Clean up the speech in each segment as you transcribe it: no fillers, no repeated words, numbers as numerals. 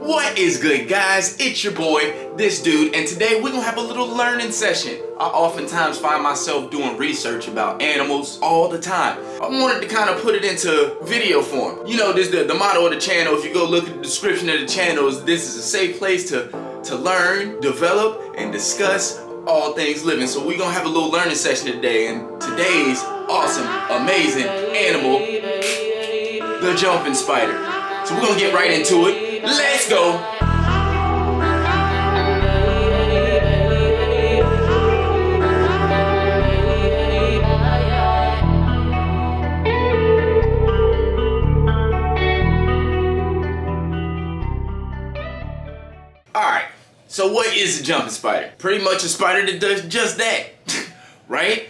What is good, guys? It's your boy, this dude, and today we're gonna have a little learning session. I oftentimes find myself doing research about animals all the time. I wanted to kind of put it into video form. You know, this the motto of the channel. If you go look at the description of the channel, this is a safe place to learn, develop, and discuss all things living. So we're gonna have a little learning session today, and today's awesome, amazing animal, the jumping spider. So we're gonna get right into it. Let's go! Alright, so what is a jumping spider? Pretty much a spider that does just that, right?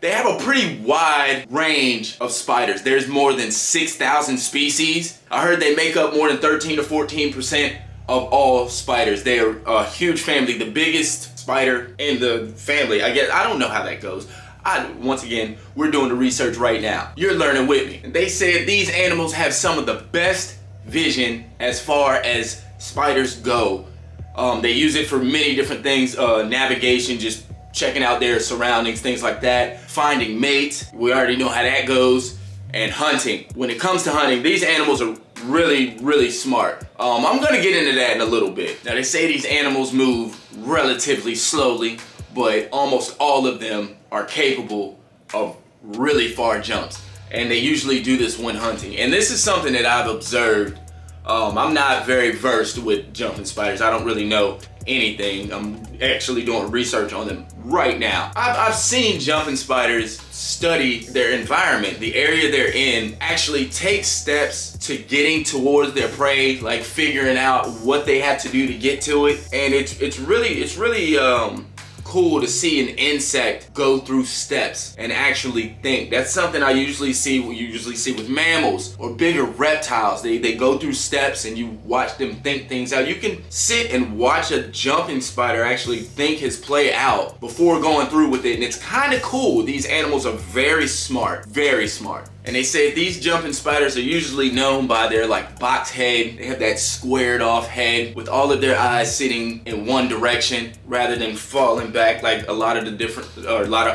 They have a pretty wide range of spiders. There's more than 6,000 species. I heard they make up more than 13 to 14% of all spiders. They are a huge family, the biggest spider in the family. I don't know how that goes. Once again, we're doing the research right now. You're learning with me. And they said these animals have some of the best vision as far as spiders go. They use it for many different things, navigation, just checking out their surroundings, things like that. Finding mates, we already know how that goes. And hunting. When it comes to hunting, these animals are really, really smart. I'm gonna get into that in a little bit. Now they say these animals move relatively slowly, but almost all of them are capable of really far jumps. And they usually do this when hunting. And this is something that I've observed. I'm not very versed with jumping spiders. I don't really know anything. I'm actually doing research on them right now. I've seen jumping spiders study their environment, the area they're in, actually take steps to getting towards their prey, like figuring out what they have to do to get to it. And it's really cool to see an insect go through steps and actually think. That's something I usually see with mammals or bigger reptiles. They go through steps and you watch them think things out. You can sit and watch a jumping spider actually think his play out before going through with it, and it's kind of cool. These animals are very smart, very smart. And they say these jumping spiders are usually known by their box head. They have that squared off head with all of their eyes sitting in one direction rather than falling back like a lot of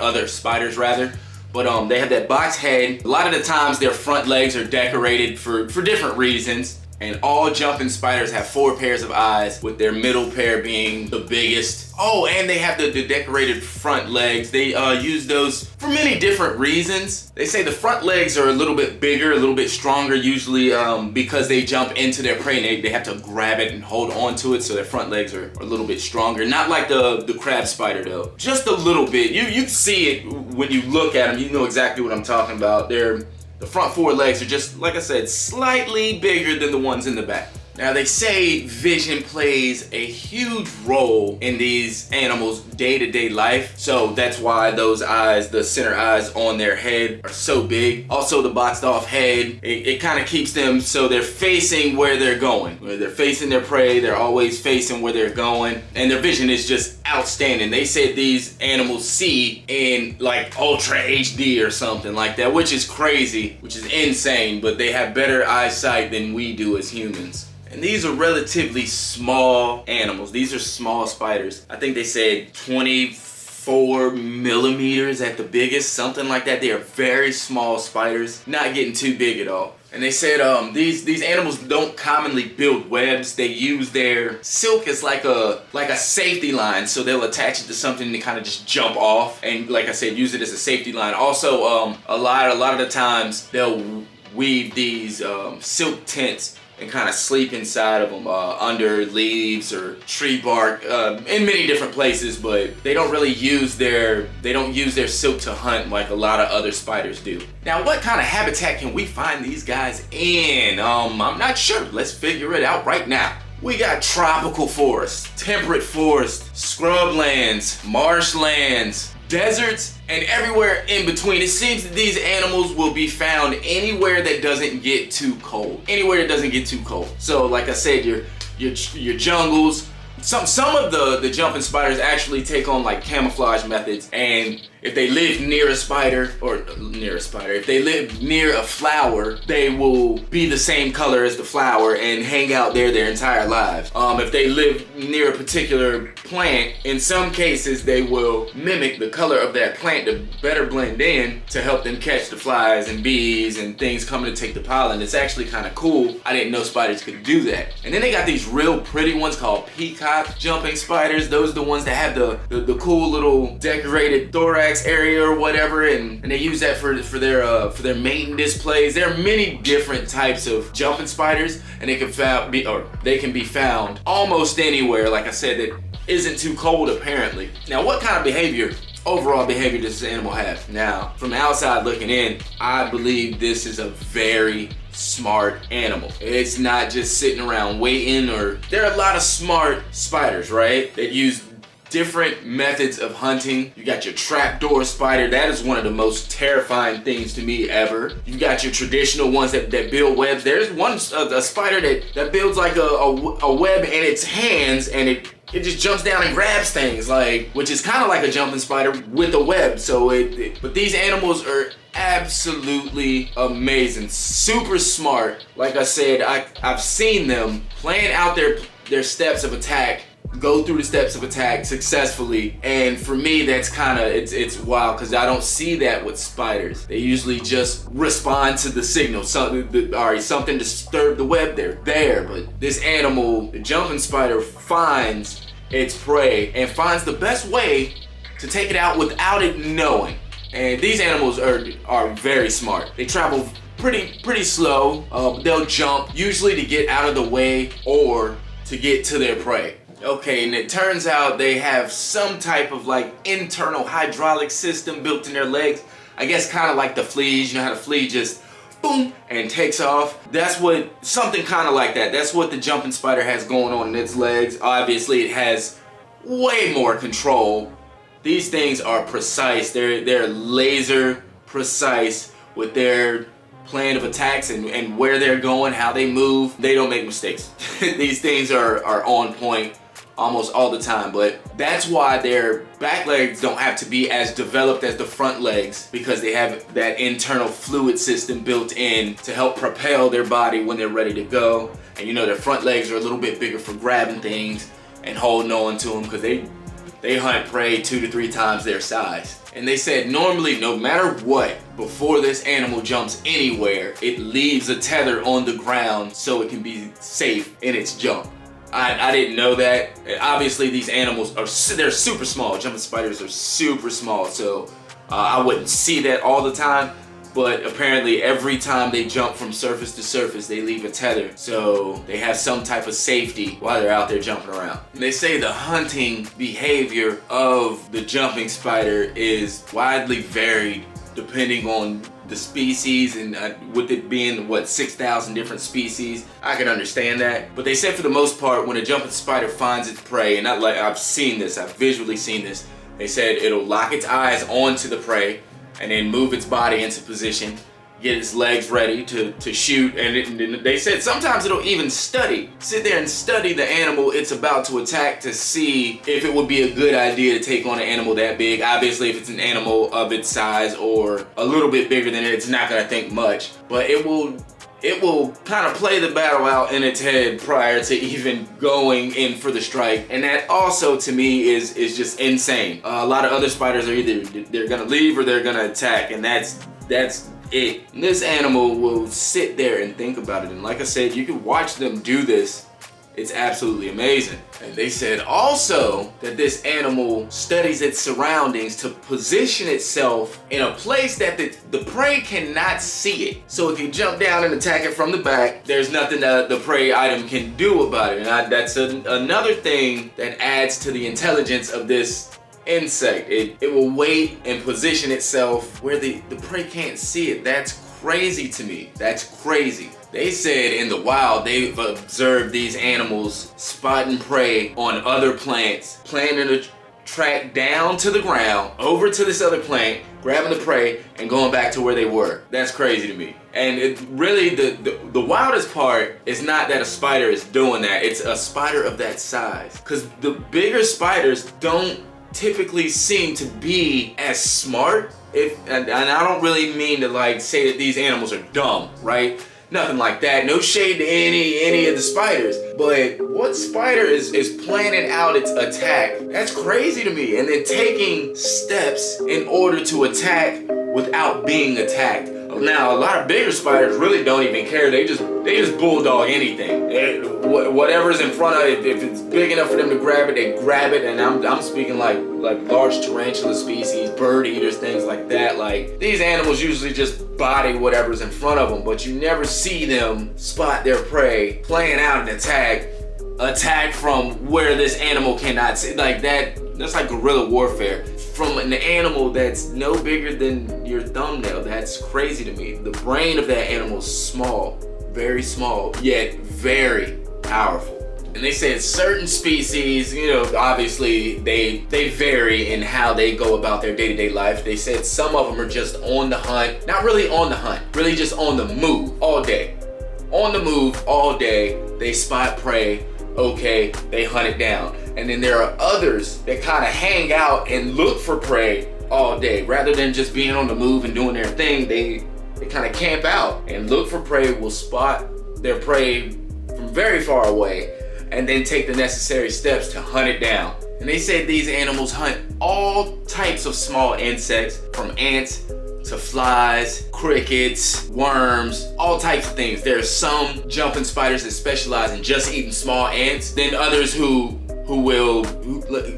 other spiders rather. But they have that box head. A lot of the times their front legs are decorated for different reasons. And all jumping spiders have 4 pairs of eyes, with their middle pair being the biggest. Oh, and they have the decorated front legs. They use those for many different reasons. They say the front legs are a little bit bigger, a little bit stronger, usually because they jump into their prey and they have to grab it and hold on to it, so their front legs are a little bit stronger. Not like the crab spider though, just a little bit. You can see it when you look at them. You know exactly what I'm talking about. The front 4 legs are just, like I said, slightly bigger than the ones in the back. Now they say vision plays a huge role in these animals' day-to-day life. So that's why those eyes, the center eyes on their head, are so big. Also the boxed off head, it kind of keeps them so they're facing where they're going. When they're facing their prey, they're always facing where they're going. And their vision is just outstanding. They said these animals see in Ultra HD or something like that, which is crazy, which is insane, but they have better eyesight than we do as humans. And these are relatively small animals. These are small spiders. I think they said 24 millimeters at the biggest, something like that. They are very small spiders, not getting too big at all. And they said these animals don't commonly build webs. They use their silk as like a safety line. So they'll attach it to something to kind of just jump off. And like I said, use it as a safety line. Also, a lot of the times they'll weave these silk tents and kind of sleep inside of them, under leaves or tree bark, in many different places, but they don't really use their silk to hunt like a lot of other spiders do. Now, what kind of habitat can we find these guys in? I'm not sure. Let's figure it out right now. We got tropical forests, temperate forests, scrublands, marshlands, deserts, and everywhere in between. It seems that these animals will be found anywhere that doesn't get too cold. Anywhere that doesn't get too cold. So like I said, your jungles. Some of the jumping spiders actually take on camouflage methods, and if they live near a spider, if they live near a flower, they will be the same color as the flower and hang out there their entire lives. If they live near a particular plant, in some cases they will mimic the color of that plant to better blend in to help them catch the flies and bees and things coming to take the pollen. It's actually kind of cool. I didn't know spiders could do that. And then they got these real pretty ones called peacock jumping spiders. Those are the ones that have the cool little decorated thorax area or whatever, and they use that for their mating displays. There are many different types of jumping spiders, and they can be found almost anywhere, like I said, that isn't too cold apparently. Now, what kind of overall behavior does this animal have? Now, from the outside looking in, I believe this is a very smart animal. It's not just sitting around waiting, or there are a lot of smart spiders, right, that use different methods of hunting. You got your trapdoor spider. That is one of the most terrifying things to me ever. You got your traditional ones that build webs. There's one a spider that builds like a web in its hands, and it just jumps down and grabs things, which is kind of like a jumping spider with a web. But these animals are absolutely amazing, super smart. Like I said, I've seen them plan out their steps of attack, go through the steps of attack successfully, and for me that's kind of it's wild, because I don't see that with spiders. They usually just respond to the signal. Something disturbed the web, they're there. But this animal, the jumping spider, finds its prey and finds the best way to take it out without it knowing. And these animals are very smart. They travel pretty slow. They'll jump usually to get out of the way or to get to their prey. Okay, and it turns out they have some type of internal hydraulic system built in their legs. I guess kind of like the fleas. You know how the flea just boom and takes off? Something kind of like that. That's what the jumping spider has going on in its legs. Obviously it has way more control. These things are precise. They're laser precise with their plan of attacks and where they're going, how they move. They don't make mistakes. These things are on point almost all the time, but that's why their back legs don't have to be as developed as the front legs, because they have that internal fluid system built in to help propel their body when they're ready to go. And their front legs are a little bit bigger for grabbing things and holding on to them, because they hunt prey 2 to 3 times their size. And they said normally, no matter what, before this animal jumps anywhere, it leaves a tether on the ground so it can be safe in its jump. I didn't know that. Obviously these animals they're super small. Jumping spiders are super small, so I wouldn't see that all the time. But apparently every time they jump from surface to surface, they leave a tether, so they have some type of safety while they're out there jumping around. And they say the hunting behavior of the jumping spider is widely varied depending on the species, and with it being 6,000 different species, I can understand that. But they said for the most part, when a jumping spider finds its prey, and I've seen this, I've visually seen this, they said it'll lock its eyes onto the prey and then move its body into position, get its legs ready to shoot, and they said sometimes it'll even sit there and study the animal it's about to attack to see if it would be a good idea to take on an animal that big. Obviously, if it's an animal of its size or a little bit bigger than it, it's not gonna think much, but it will kind of play the battle out in its head prior to even going in for the strike. And that also to me is just insane. A lot of other spiders are either they're gonna leave or they're gonna attack, and that's it. And this animal will sit there and think about it, and like I said, you can watch them do this. It's absolutely amazing. And they said also that this animal studies its surroundings to position itself in a place that the prey cannot see it. So if you jump down and attack it from the back, there's nothing that the prey item can do about it. And that's another thing that adds to the intelligence of this insect. It will wait and position itself where the prey can't see it. That's crazy to me. That's crazy. They said in the wild they've observed these animals spotting prey on other plants, planting a track down to the ground, over to this other plant, grabbing the prey, and going back to where they were. That's crazy to me. And it really, the wildest part is not that a spider is doing that, it's a spider of that size. Because the bigger spiders don't typically seem to be as smart. And I don't really mean to like say that these animals are dumb, right? Nothing like that. No shade to any of the spiders. But what spider is planning out its attack? That's crazy to me. And then taking steps in order to attack without being attacked. Now, a lot of bigger spiders really don't even care. They just bulldog anything. Whatever's in front of it, if it's big enough for them to grab it, they grab it. And I'm speaking like large tarantula species, bird eaters, things like that. Like, these animals usually just body whatever's in front of them, but you never see them spot their prey, playing out an attack from where this animal cannot see. Like that's like guerrilla warfare. From an animal that's no bigger than your thumbnail. That's crazy to me. The brain of that animal is small, very small, yet very powerful. And they said certain species, you know, obviously they vary in how they go about their day-to-day life. They said some of them are just on the hunt, not really on the hunt, really just on the move all day. On the move all day, they spot prey, okay, they hunt it down. And then there are others that kind of hang out and look for prey all day. Rather than just being on the move and doing their thing, they kind of camp out and look for prey, will spot their prey from very far away, and then take the necessary steps to hunt it down. And they said these animals hunt all types of small insects, from ants to flies, crickets, worms, all types of things. There are some jumping spiders that specialize in just eating small ants, then others who will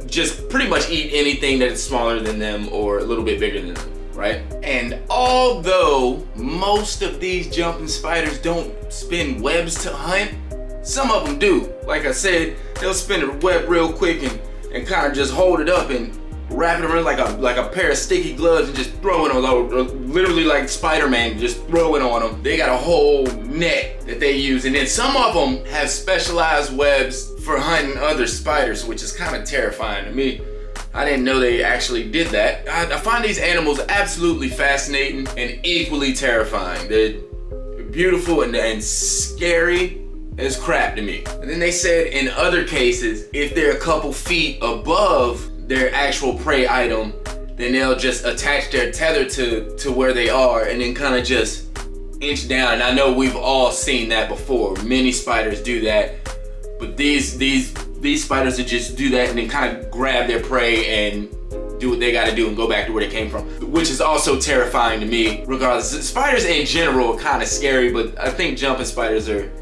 just pretty much eat anything that is smaller than them or a little bit bigger than them, right? And although most of these jumping spiders don't spin webs to hunt, some of them do. Like I said, they'll spin a web real quick and kind of just hold it up and wrap it around like a pair of sticky gloves and just throw it on, or literally like Spider-Man, just throw it on them. They got a whole net that they use. And then some of them have specialized webs for hunting other spiders, which is kind of terrifying to me. I didn't know they actually did that. I find these animals absolutely fascinating and equally terrifying. They're beautiful and scary as crap to me. And then they said in other cases, if they're a couple feet above their actual prey item, then they'll just attach their tether to where they are and then kind of just inch down. And I know we've all seen that before. Many spiders do that. But these spiders that just do that and then kind of grab their prey and do what they gotta do and go back to where they came from, which is also terrifying to me. Regardless, spiders in general are kind of scary, but I think jumping spiders they're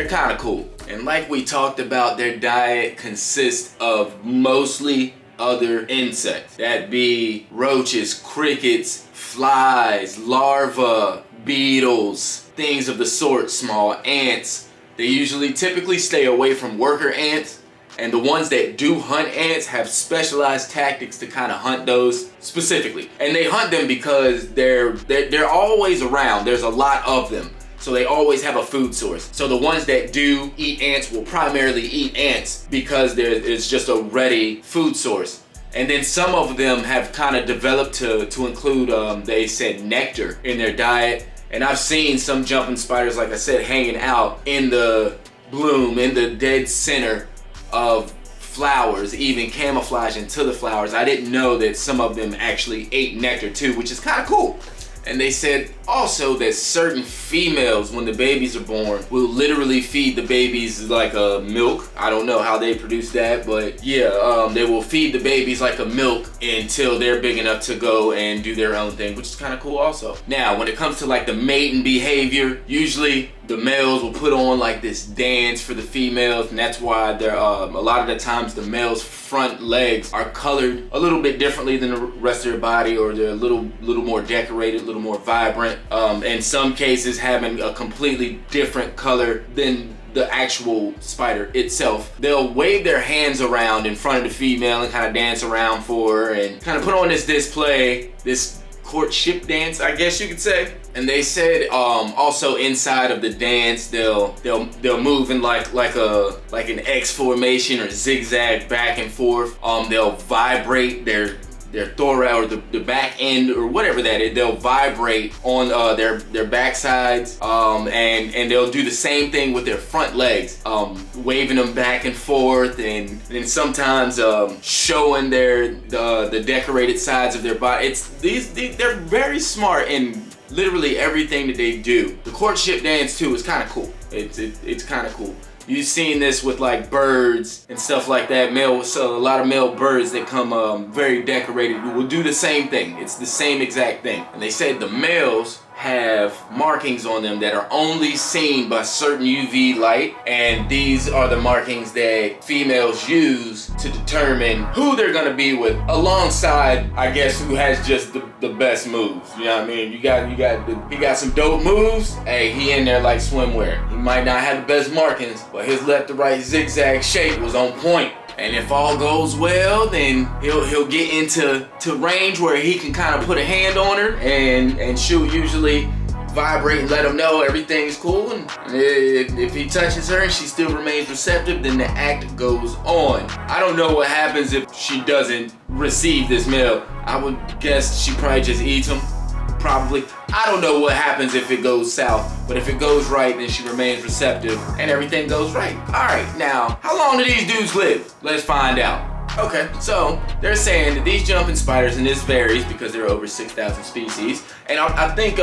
kind of cool. And like we talked about, their diet consists of mostly other insects. That be roaches, crickets, flies, larvae, beetles, things of the sort, small ants. They typically stay away from worker ants, and the ones that do hunt ants have specialized tactics to kind of hunt those specifically. And they hunt them because they're always around. There's a lot of them. So they always have a food source. So the ones that do eat ants will primarily eat ants because it's just a ready food source. And then some of them have kind of developed to include, they said, nectar in their diet. And I've seen some jumping spiders, like I said, hanging out in the bloom, in the dead center of flowers, even camouflage into the flowers. I didn't know that some of them actually ate nectar too, which is kind of cool. And they said also that certain females, when the babies are born, will literally feed the babies like a milk. I don't know how they produce that, but yeah, they will feed the babies like a milk until they're big enough to go and do their own thing, which is kind of cool also. Now, when it comes to like the mating behavior, usually the males will put on like this dance for the females, and that's why they're a lot of the times the males' front legs are colored a little bit differently than the rest of their body, or they're a little more decorated, a little more vibrant. In some cases having a completely different color than the actual spider itself. They'll wave their hands around in front of the female and kind of dance around for her and kind of put on this display, this courtship dance, I guess you could say. And they said also inside of the dance they'll move in like an X formation or zigzag back and forth. They'll vibrate their their thorax or the back end or whatever that is. They'll vibrate on their back sides, and they'll do the same thing with their front legs, waving them back and forth, and sometimes showing the decorated sides of their body. They're very smart in literally everything that they do. The courtship dance too is kind of cool. It's kind of cool. You've seen this with like birds and stuff like that. So a lot of male birds that come very decorated will do the same thing. It's the same exact thing. And they said the males have markings on them that are only seen by certain UV light, and these are the markings that females use to determine who they're gonna be with, alongside, I guess, who has just the best moves. You know what I mean? He got some dope moves. Hey, he in there like swimwear. He might not have the best markings, but his left to right zigzag shape was on point. And if all goes well, then he'll get into range where he can kind of put a hand on her, and she'll usually vibrate and let him know everything's cool. And if he touches her and she still remains receptive, then the act goes on. I don't know what happens if she doesn't receive this male. I would guess she probably just eats him. Probably. I don't know what happens if it goes south, but if it goes right, then she remains receptive and everything goes right. All right, now, how long do these dudes live? Let's find out. Okay, so they're saying that these jumping spiders, and this varies because there are over 6,000 species, and I think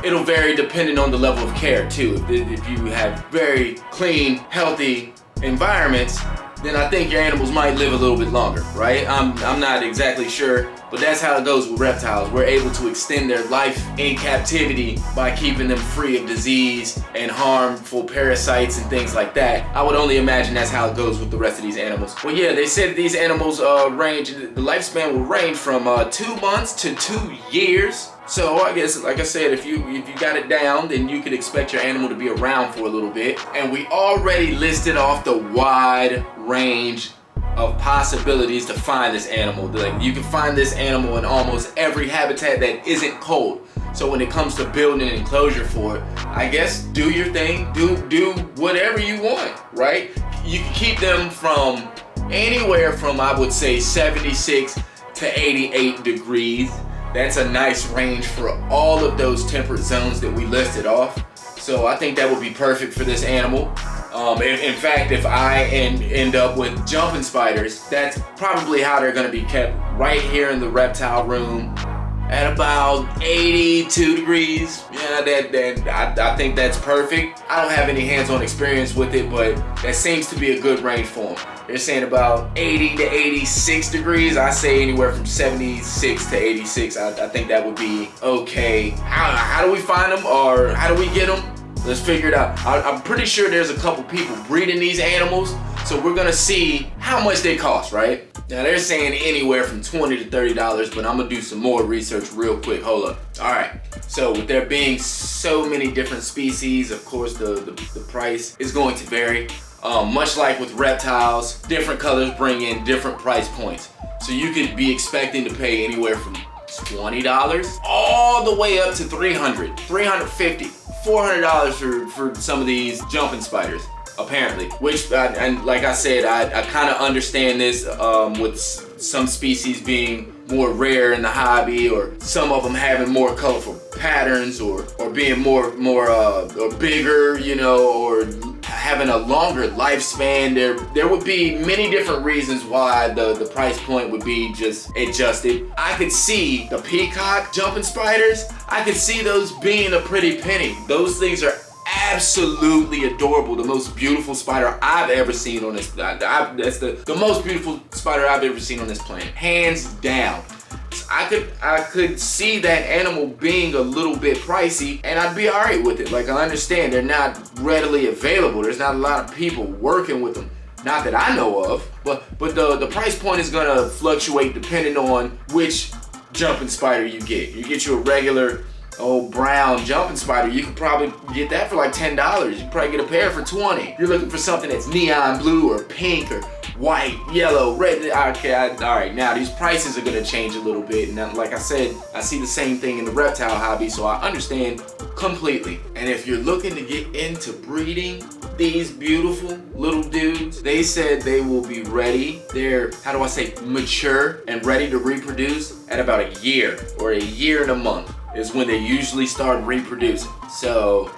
it'll vary depending on the level of care too. If you have very clean, healthy environments, then I think your animals might live a little bit longer, right? I'm not exactly sure, but that's how it goes with reptiles. We're able to extend their life in captivity by keeping them free of disease and harmful parasites and things like that. I would only imagine that's how it goes with the rest of these animals. Well, yeah, they said these animals the lifespan will range from 2 months to 2 years. So I guess, like I said, if you got it down, then you could expect your animal to be around for a little bit. And we already listed off the wide range of possibilities to find this animal. Like, you can find this animal in almost every habitat that isn't cold. So when it comes to building an enclosure for it, I guess do your thing, do whatever you want, right? You can keep them from anywhere from, I would say, 76 to 88 degrees. That's a nice range for all of those temperate zones that we listed off. So I think that would be perfect for this animal. In fact, if I end up with jumping spiders, that's probably how they're gonna be kept, right here in the reptile room at about 82 degrees. Yeah, I think that's perfect. I don't have any hands-on experience with it, but that seems to be a good range for them. They're saying about 80 to 86 degrees. I say anywhere from 76 to 86. I think that would be okay. How do we find them, or how do we get them? Let's figure it out. I'm pretty sure there's a couple people breeding these animals, so we're gonna see how much they cost, right? Now they're saying anywhere from $20 to $30, but I'm gonna do some more research real quick. Hold up. All right. So with there being so many different species, of course the price is going to vary. Much like with reptiles, different colors bring in different price points. So you could be expecting to pay anywhere from $20 all the way up to $300, $350, $400 for some of these jumping spiders, apparently. Which, and like I said, I kind of understand this with some species being more rare in the hobby, or some of them having more colorful patterns, or being more or bigger, you know, or having a longer lifespan. There would be many different reasons why the price point would be just adjusted. I could see the peacock jumping spiders, I could see those being a pretty penny. Those things are absolutely adorable. The most beautiful spider I've ever seen on this. That's the most beautiful spider I've ever seen on this planet, hands down. I could see that animal being a little bit pricey, and I'd be all right with it. Like, I understand they're not readily available. There's not a lot of people working with them, not that I know of. But the price point is gonna fluctuate depending on which jumping spider you get. You get you a regular old brown jumping spider, you could probably get that for like $10. You can probably get a pair for $20. You're looking for something that's neon blue or pink or white, yellow, red. Okay, all right, now these prices are gonna change a little bit. And like I said, I see the same thing in the reptile hobby, so I understand completely. And if you're looking to get into breeding, these beautiful little dudes, they said they will be ready. They're, how do I say, mature and ready to reproduce at about a year or a year and a month is when they usually start reproducing. So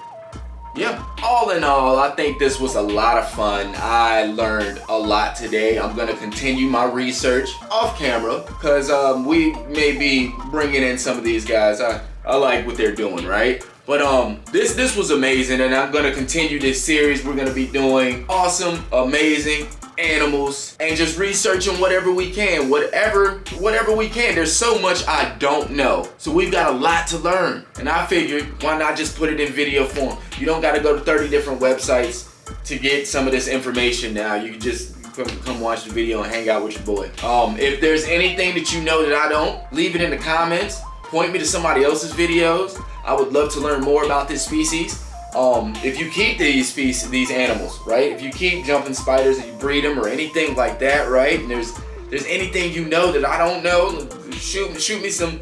yeah, all in all, I think this was a lot of fun. I learned a lot today. I'm gonna continue my research off camera because we may be bringing in some of these guys. I like what they're doing, right? But this was amazing, and I'm gonna continue this series. We're gonna be doing awesome, amazing animals and just researching whatever we can, whatever we can. There's so much I don't know, so we've got a lot to learn, and I figured why not just put it in video form. You don't got to go to 30 different websites to get some of this information now. You can just come watch the video and hang out with your boy. If there's anything that you know that I don't, leave it in the comments. Point me to somebody else's videos. I would love to learn more about this species. If you keep these animals, right? If you keep jumping spiders and you breed them or anything like that, right? And there's anything you know that I don't know, shoot me some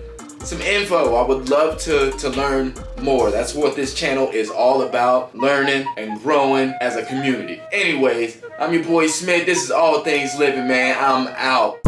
info. I would love to learn more. That's what this channel is all about, learning and growing as a community. Anyways, I'm your boy Smith. This is All Things Living, man. I'm out.